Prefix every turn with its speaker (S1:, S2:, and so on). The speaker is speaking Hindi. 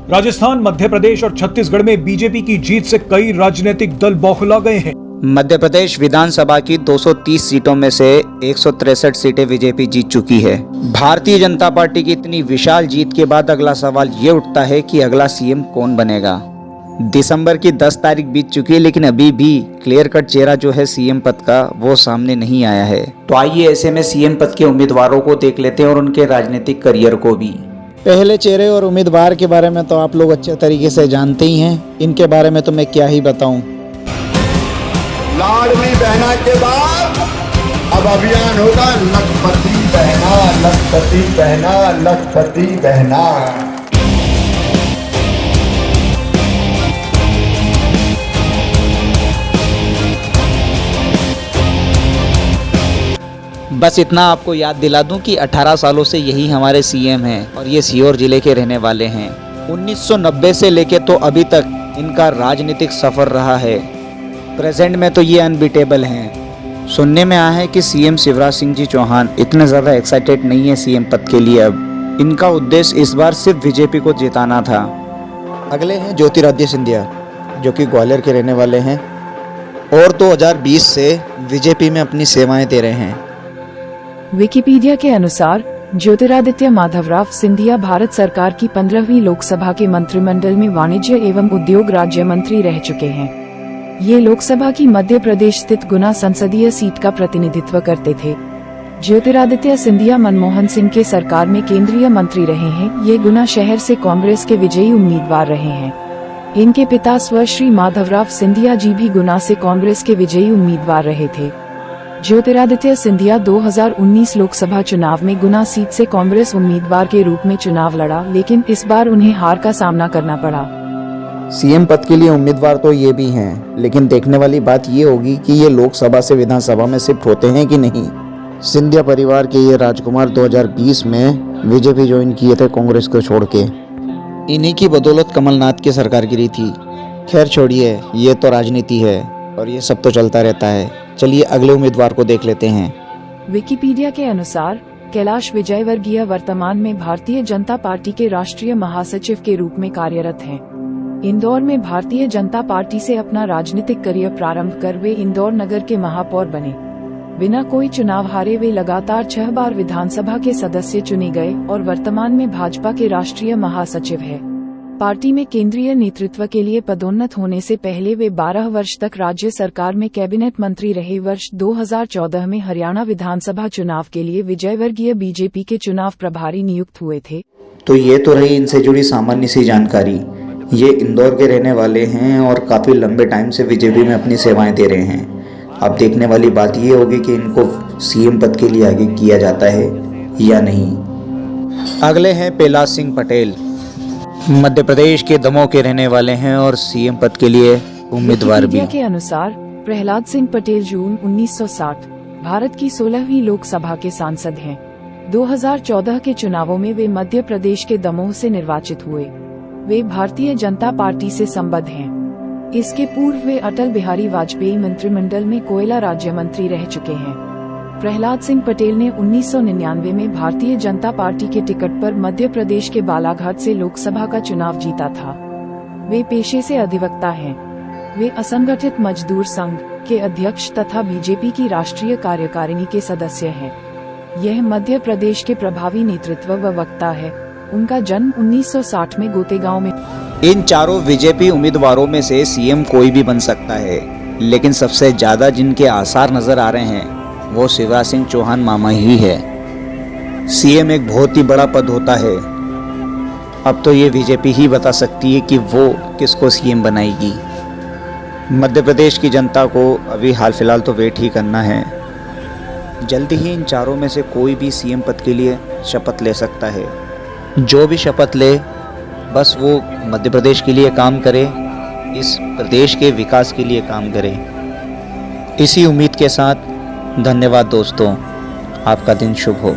S1: राजस्थान, मध्य प्रदेश और छत्तीसगढ़ में बीजेपी की जीत से कई राजनीतिक दल बौखला गए हैं।
S2: मध्य प्रदेश विधानसभा की 230 सीटों में से 163 सीटें बीजेपी जीत चुकी है। भारतीय जनता पार्टी की इतनी विशाल जीत के बाद अगला सवाल ये उठता है कि अगला सीएम कौन बनेगा। दिसंबर की 10 तारीख बीत चुकी है, लेकिन अभी भी क्लियर कट चेहरा जो है सीएम पद का वो सामने नहीं आया है। तो आइए ऐसे में सीएम पद के उम्मीदवारों को देख लेते हैं और उनके राजनीतिक करियर को भी।
S3: पहले चेहरे और उम्मीदवार के बारे में तो आप लोग अच्छे तरीके से जानते ही हैं, इनके बारे में तो मैं क्या ही बताऊं।
S4: लाडली बहना के बाद अब अभियान होगा लखपति बहना, लखपति बहना, लखपति बहना।
S2: बस इतना आपको याद दिला दूं कि 18 सालों से यही हमारे सीएम हैं और ये सीहोर जिले के रहने वाले हैं। 1990 से लेके तो अभी तक इनका राजनीतिक सफर रहा है। प्रेजेंट में तो ये अनबीटेबल हैं। सुनने में आया है कि सीएम शिवराज सिंह जी चौहान इतने ज़्यादा एक्साइटेड नहीं है सीएम पद के लिए। अब इनका उद्देश्य इस बार सिर्फ बीजेपी को जिताना था।
S3: अगले हैं ज्योतिरादित्य सिंधिया, जो कि ग्वालियर के रहने वाले हैं और 2020 से बीजेपी में अपनी सेवाएं दे रहे हैं।
S5: विकिपीडिया के अनुसार ज्योतिरादित्य माधवराव सिंधिया भारत सरकार की 15वीं लोकसभा के मंत्रिमंडल में वाणिज्य एवं उद्योग राज्य मंत्री रह चुके हैं। ये लोकसभा की मध्य प्रदेश स्थित गुना संसदीय सीट का प्रतिनिधित्व करते थे। ज्योतिरादित्य सिंधिया मनमोहन सिंह के सरकार में केंद्रीय मंत्री रहे हैं। ये गुना शहर से कांग्रेस के विजयी उम्मीदवार रहे हैं। इनके पिता श्री माधवराव सिंधिया जी भी गुना से कांग्रेस के विजयी उम्मीदवार रहे थे। ज्योतिरादित्य सिंधिया 2019 लोकसभा चुनाव में गुना सीट से कांग्रेस उम्मीदवार के रूप में चुनाव लड़ा, लेकिन इस बार उन्हें हार का सामना करना पड़ा।
S3: सीएम पद के लिए उम्मीदवार तो ये भी हैं, लेकिन देखने वाली बात ये होगी कि ये लोकसभा से विधानसभा में शिफ्ट होते हैं कि नहीं। सिंधिया परिवार के ये राजकुमार 2020 में बीजेपी ज्वाइन किए थे कांग्रेस को छोड़ के। इन्हीं की बदौलत कमलनाथ की सरकार गिरी थी। खैर छोड़िए, ये तो राजनीति है और ये सब तो चलता रहता है। चलिए अगले उम्मीदवार को देख लेते हैं।
S5: विकिपीडिया के अनुसार कैलाश विजयवर्गीय वर्तमान में भारतीय जनता पार्टी के राष्ट्रीय महासचिव के रूप में कार्यरत हैं। इंदौर में भारतीय जनता पार्टी से अपना राजनीतिक करियर प्रारंभ कर वे इंदौर नगर के महापौर बने। बिना कोई चुनाव हारे वे लगातार 6 बार विधानसभा के सदस्य चुने गए और वर्तमान में भाजपा के राष्ट्रीय महासचिव है। पार्टी में केंद्रीय नेतृत्व के लिए पदोन्नत होने से पहले वे 12 वर्ष तक राज्य सरकार में कैबिनेट मंत्री रहे। वर्ष 2014 में हरियाणा विधानसभा चुनाव के लिए विजयवर्गीय बीजेपी के चुनाव प्रभारी नियुक्त हुए थे।
S2: तो ये तो रही इनसे जुड़ी सामान्य सी जानकारी। ये इंदौर के रहने वाले हैं और काफ़ी लंबे टाइम से बीजेपी में अपनी सेवाएं दे रहे हैं। अब देखने वाली बात ये होगी कि इनको सीएम पद के लिए आगे किया जाता है या नहीं।
S3: अगले हैं प्रहलाद सिंह पटेल,
S2: मध्य प्रदेश के दमोह के रहने वाले हैं और सीएम पद के लिए उम्मीदवार भी।
S5: के अनुसार प्रहलाद सिंह पटेल जून 1960 भारत की 16वीं लोकसभा के सांसद हैं। 2014 के चुनावों में वे मध्य प्रदेश के दमोह से निर्वाचित हुए। वे भारतीय जनता पार्टी से संबद्ध हैं। इसके पूर्व वे अटल बिहारी वाजपेयी मंत्रिमंडल में कोयला राज्य मंत्री रह चुके हैं। प्रहलाद सिंह पटेल ने 1999 में भारतीय जनता पार्टी के टिकट पर मध्य प्रदेश के बालाघाट से लोकसभा का चुनाव जीता था। वे पेशे से अधिवक्ता हैं। वे असंगठित मजदूर संघ के अध्यक्ष तथा बीजेपी की राष्ट्रीय कार्यकारिणी के सदस्य हैं। यह मध्य प्रदेश के प्रभावी नेतृत्व व वक्ता है। उनका जन्म 1960 में गोतेगांव में।
S2: इन चारों बीजेपी उम्मीदवारों में से सीएम कोई भी बन सकता है, लेकिन सबसे ज्यादा जिनके आसार नजर आ रहे हैं वो शिवराज सिंह चौहान मामा ही है। सीएम एक बहुत ही बड़ा पद होता है। अब तो ये बीजेपी ही बता सकती है कि वो किसको सीएम बनाएगी। मध्य प्रदेश की जनता को अभी हाल फिलहाल तो वेट ही करना है। जल्दी ही इन चारों में से कोई भी सीएम पद के लिए शपथ ले सकता है। जो भी शपथ ले बस वो मध्य प्रदेश के लिए काम करे, इस प्रदेश के विकास के लिए काम करे। इसी उम्मीद के साथ धन्यवाद दोस्तों, आपका दिन शुभ हो।